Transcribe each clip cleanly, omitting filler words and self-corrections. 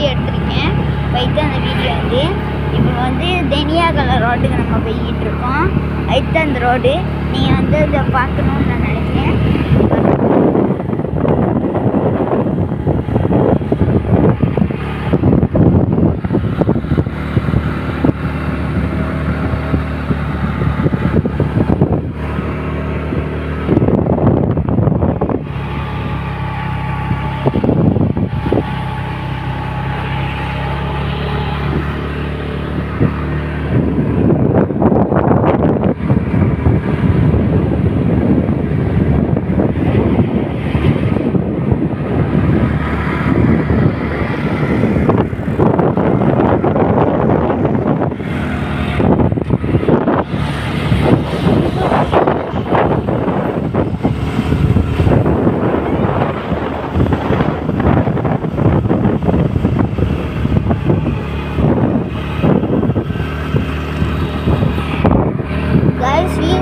Video எடுத்திருக்கேன். வைத்து அந்த வீடியோ வந்து இப்போ வந்து தெனியாகல ரோட்டுக்கு நம்ம போய்கிட்டு இருக்கோம். அதுதான் அந்த ரோடு. நீங்கள் வந்து இதை பார்க்கணுன்னு நான் நினைக்கிறேன்.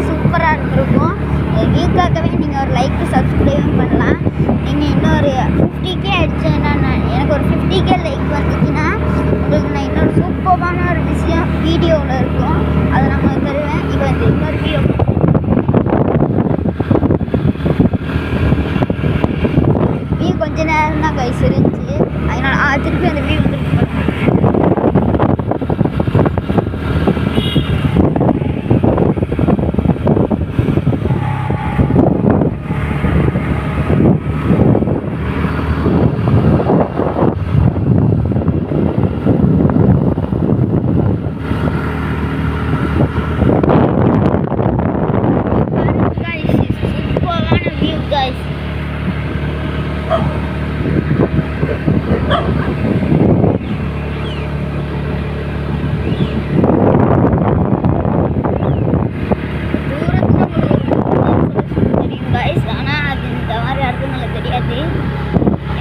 சூப்பராக இருந்திருக்கும். வீக்காகவே நீங்கள் ஒரு லைக் சப்ஸ்கிரைபும் பண்ணலாம். நீங்கள் இன்னொரு 50K அடிச்சேன்னா எனக்கு ஒரு 50K லைக் வந்துச்சுன்னா உங்களுக்கு நான் இன்னொரு சூப்பரான ஒரு விஷயம் வீடியோவில் இருக்கும். அதை நான் உங்களுக்கு தருவேன். இப்போ வந்து இன்னொரு வியூ கொஞ்ச நேரம் தான் கைஸ் இருந்துச்சு. அதனால் திருப்பி அந்த வியூ வந்துருக்கு.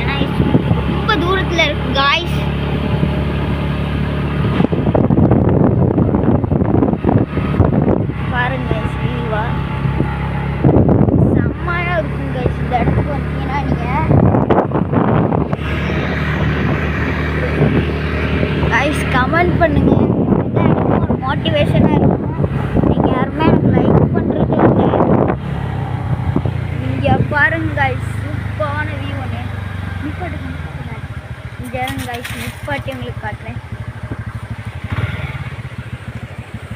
ஏன்னா ரொம்ப தூரத்தில் இருக்கு காய்ஸ். பாருங்க வியூவா செம்மையாக இருக்கும் கைஸ். இந்த இடத்துக்கு வந்தீங்கன்னா நீங்கள் கைஸ் கமெண்ட் பண்ணுங்க. இந்த இடத்துக்கு ஒரு மோட்டிவேஷனாக இருக்கும். நீங்கள் யாருமே எனக்கு லைக் பண்ணுறது இல்லை. இங்கே பாருங்க கைஸ் சூப்பரான வியூ ஒன்று நிப்பாட்டுங்க. இங்கே கைஸ் நிப்பாட்டி உங்களுக்கு காட்டுறேன்.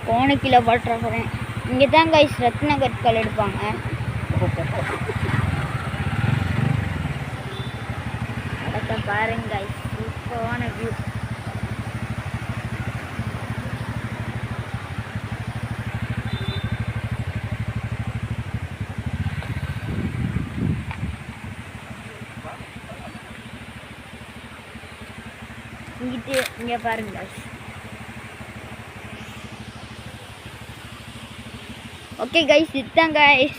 கோணக்கில பாட்டுறேன். இங்கே தான் கைஸ் ரத்ன கற்கள் எடுப்பாங்க. அதை பாருங்க கைஸ் சூப்பரான வியூ. இங்கே பாருங்க. ஓகே கைஸ் இதுதான் கைஸ்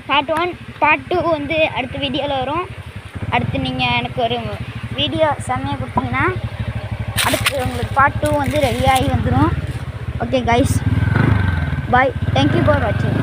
பார்ட் 1. பார்ட் 2 வந்து அடுத்த வீடியோவில் வரும். அடுத்து நீங்கள் எனக்கு ஒரு வீடியோ செம்மையாக கொடுத்தீங்கன்னா அடுத்து உங்களுக்கு பார்ட் 2 வந்து ரெடியாகி வந்துடும். Okay guys bye. Thank you for வாட்சிங்.